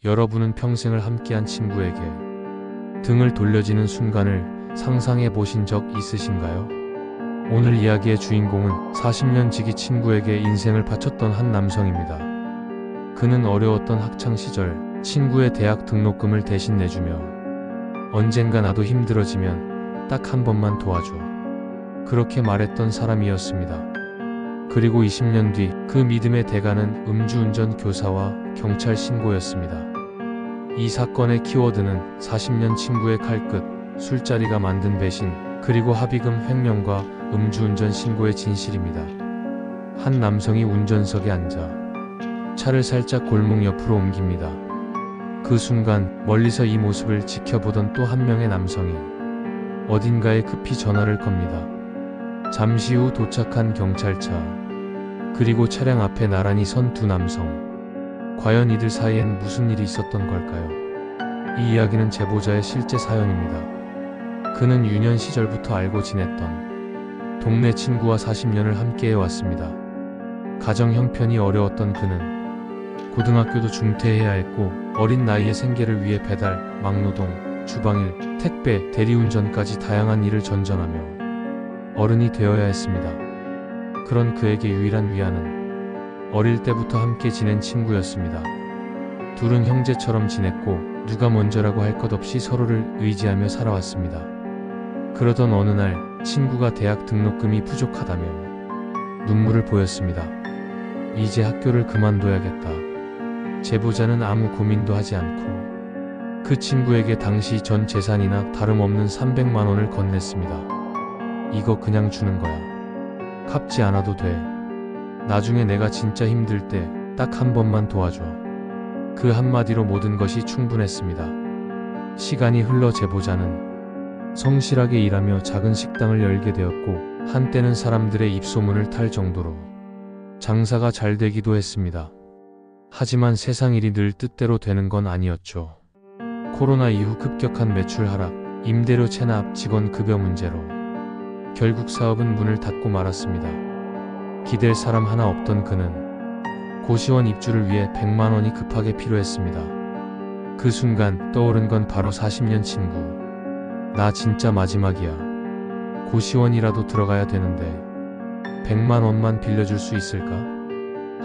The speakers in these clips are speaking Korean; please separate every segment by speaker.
Speaker 1: 여러분은 평생을 함께한 친구에게 등을 돌려지는 순간을 상상해 보신 적 있으신가요? 오늘 이야기의 주인공은 40년 지기 친구에게 인생을 바쳤던 한 남성입니다. 그는 어려웠던 학창시절 친구의 대학 등록금을 대신 내주며 언젠가 나도 힘들어지면 딱 한 번만 도와줘. 그렇게 말했던 사람이었습니다. 그리고 20년 뒤 그 믿음의 대가는 음주운전 교사와 경찰 신고였습니다. 이 사건의 키워드는 40년 친구의 칼끝, 술자리가 만든 배신, 그리고 합의금 횡령과 음주운전 신고의 진실입니다. 한 남성이 운전석에 앉아 차를 살짝 골목 옆으로 옮깁니다. 그 순간 멀리서 이 모습을 지켜보던 또 한 명의 남성이 어딘가에 급히 전화를 겁니다. 잠시 후 도착한 경찰차, 그리고 차량 앞에 나란히 선 두 남성. 과연 이들 사이엔 무슨 일이 있었던 걸까요? 이 이야기는 제보자의 실제 사연입니다. 그는 유년 시절부터 알고 지냈던 동네 친구와 40년을 함께해 왔습니다. 가정 형편이 어려웠던 그는 고등학교도 중퇴해야 했고 어린 나이에 생계를 위해 배달, 막노동, 주방일, 택배, 대리운전까지 다양한 일을 전전하며 어른이 되어야 했습니다. 그런 그에게 유일한 위안은 어릴 때부터 함께 지낸 친구였습니다. 둘은 형제처럼 지냈고 누가 먼저라고 할 것 없이 서로를 의지하며 살아왔습니다. 그러던 어느 날 친구가 대학 등록금이 부족하다며 눈물을 보였습니다. 이제 학교를 그만둬야겠다. 제보자는 아무 고민도 하지 않고 그 친구에게 당시 전 재산이나 다름없는 300만 원을 건넸습니다. 이거 그냥 주는 거야. 갚지 않아도 돼. 나중에 내가 진짜 힘들 때 딱 한 번만 도와줘. 그 한마디로 모든 것이 충분했습니다. 시간이 흘러 제보자는 성실하게 일하며 작은 식당을 열게 되었고 한때는 사람들의 입소문을 탈 정도로 장사가 잘 되기도 했습니다. 하지만 세상 일이 늘 뜻대로 되는 건 아니었죠. 코로나 이후 급격한 매출 하락, 임대료 체납, 직원 급여 문제로 결국 사업은 문을 닫고 말았습니다. 기댈 사람 하나 없던 그는 고시원 입주를 위해 100만 원이 급하게 필요했습니다. 그 순간 떠오른 건 바로 40년 친구. 나 진짜 마지막이야. 고시원이라도 들어가야 되는데 100만 원만 빌려줄 수 있을까?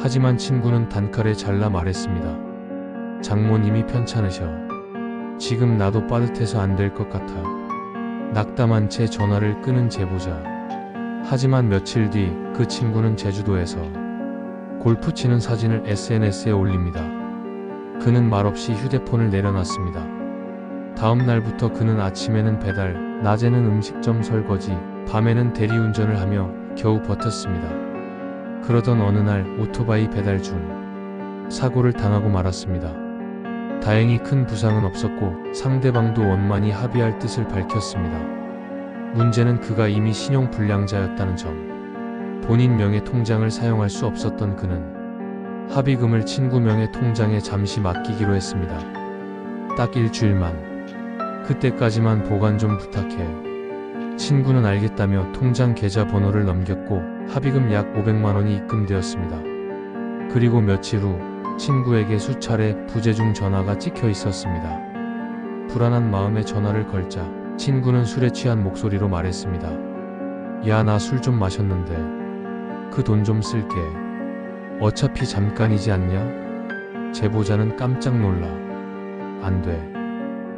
Speaker 1: 하지만 친구는 단칼에 잘라 말했습니다. 장모님이 편찮으셔. 지금 나도 빠듯해서 안 될 것 같아. 낙담한 채 전화를 끊은 제보자. 하지만 며칠 뒤 그 친구는 제주도에서 골프 치는 사진을 SNS에 올립니다. 그는 말없이 휴대폰을 내려놨습니다. 다음 날부터 그는 아침에는 배달, 낮에는 음식점 설거지, 밤에는 대리운전을 하며 겨우 버텼습니다. 그러던 어느 날 오토바이 배달 중 사고를 당하고 말았습니다. 다행히 큰 부상은 없었고 상대방도 원만히 합의할 뜻을 밝혔습니다. 문제는 그가 이미 신용불량자였다는 점. 본인 명의 통장을 사용할 수 없었던 그는 합의금을 친구 명의 통장에 잠시 맡기기로 했습니다. 딱 일주일만. 그때까지만 보관 좀 부탁해. 친구는 알겠다며 통장 계좌 번호를 넘겼고 합의금 약 500만 원이 입금되었습니다. 그리고 며칠 후 친구에게 수차례 부재중 전화가 찍혀 있었습니다. 불안한 마음에 전화를 걸자 친구는 술에 취한 목소리로 말했습니다. 야, 나 술 좀 마셨는데 그 돈 좀 쓸게. 어차피 잠깐이지 않냐? 제보자는 깜짝 놀라. 안 돼.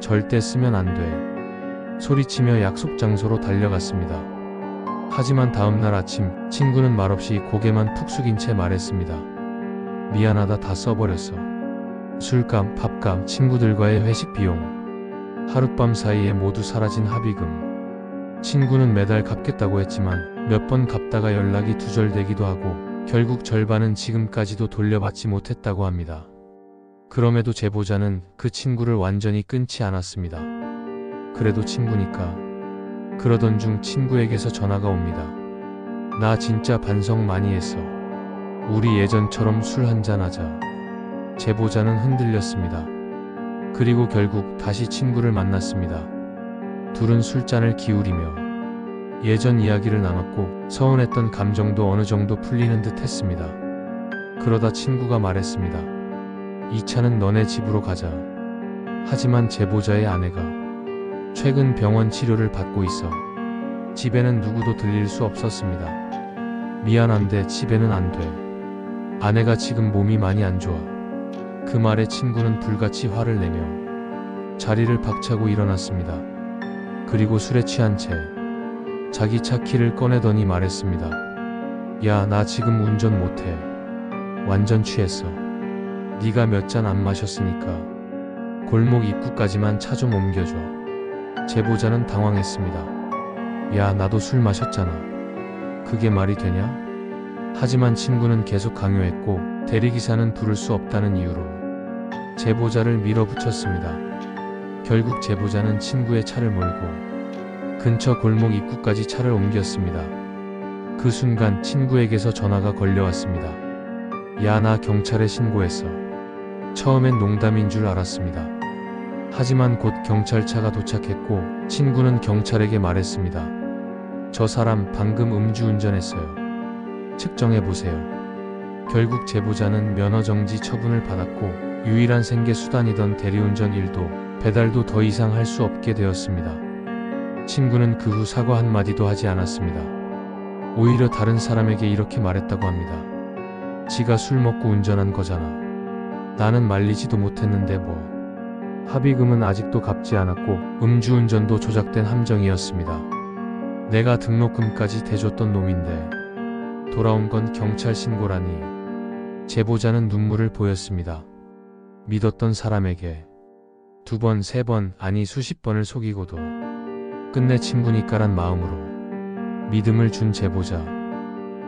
Speaker 1: 절대 쓰면 안 돼. 소리치며 약속 장소로 달려갔습니다. 하지만 다음날 아침 친구는 말없이 고개만 푹 숙인 채 말했습니다. 미안하다, 다 써버렸어. 술값, 밥값, 친구들과의 회식 비용. 하룻밤 사이에 모두 사라진 합의금. 친구는 매달 갚겠다고 했지만 몇 번 갚다가 연락이 두절되기도 하고 결국 절반은 지금까지도 돌려받지 못했다고 합니다. 그럼에도 제보자는 그 친구를 완전히 끊지 않았습니다. 그래도 친구니까. 그러던 중 친구에게서 전화가 옵니다. 나 진짜 반성 많이 했어. 우리 예전처럼 술 한잔 하자. 제보자는 흔들렸습니다. 그리고 결국 다시 친구를 만났습니다. 둘은 술잔을 기울이며 예전 이야기를 나눴고 서운했던 감정도 어느 정도 풀리는 듯 했습니다. 그러다 친구가 말했습니다. 이 차는 너네 집으로 가자. 하지만 제보자의 아내가 최근 병원 치료를 받고 있어 집에는 누구도 들릴 수 없었습니다. 미안한데 집에는 안 돼. 아내가 지금 몸이 많이 안 좋아. 그 말에 친구는 불같이 화를 내며 자리를 박차고 일어났습니다. 그리고 술에 취한 채 자기 차 키를 꺼내더니 말했습니다. 야, 나 지금 운전 못해. 완전 취했어. 네가 몇 잔 안 마셨으니까 골목 입구까지만 차 좀 옮겨줘. 제보자는 당황했습니다. 야, 나도 술 마셨잖아. 그게 말이 되냐? 하지만 친구는 계속 강요했고 대리기사는 부를 수 없다는 이유로 제보자를 밀어붙였습니다. 결국 제보자는 친구의 차를 몰고 근처 골목 입구까지 차를 옮겼습니다. 그 순간 친구에게서 전화가 걸려왔습니다. 야, 나 경찰에 신고했어. 처음엔 농담인 줄 알았습니다. 하지만 곧 경찰차가 도착했고 친구는 경찰에게 말했습니다. 저 사람 방금 음주운전했어요. 측정해보세요. 결국 제보자는 면허정지 처분을 받았고 유일한 생계수단이던 대리운전 일도 배달도 더 이상 할 수 없게 되었습니다. 친구는 그 후 사과 한마디도 하지 않았습니다. 오히려 다른 사람에게 이렇게 말했다고 합니다. 지가 술 먹고 운전한 거잖아. 나는 말리지도 못했는데 뭐. 합의금은 아직도 갚지 않았고 음주운전도 조작된 함정이었습니다. 내가 등록금까지 대줬던 놈인데 돌아온 건 경찰 신고라니. 제보자는 눈물을 보였습니다. 믿었던 사람에게 2번, 3번, 아니 수십 번을 속이고도 끝내 친구니까란 마음으로 믿음을 준 제보자.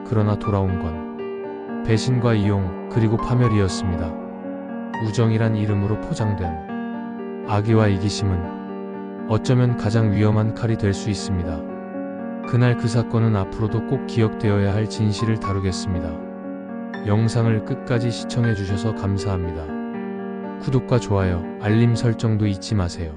Speaker 1: 그러나 돌아온 건 배신과 이용 그리고 파멸이었습니다. 우정이란 이름으로 포장된 악의와 이기심은 어쩌면 가장 위험한 칼이 될 수 있습니다. 그날 그 사건은 앞으로도 꼭 기억되어야 할 진실을 다루겠습니다. 영상을 끝까지 시청해 주셔서 감사합니다. 구독과 좋아요, 알림 설정도 잊지 마세요.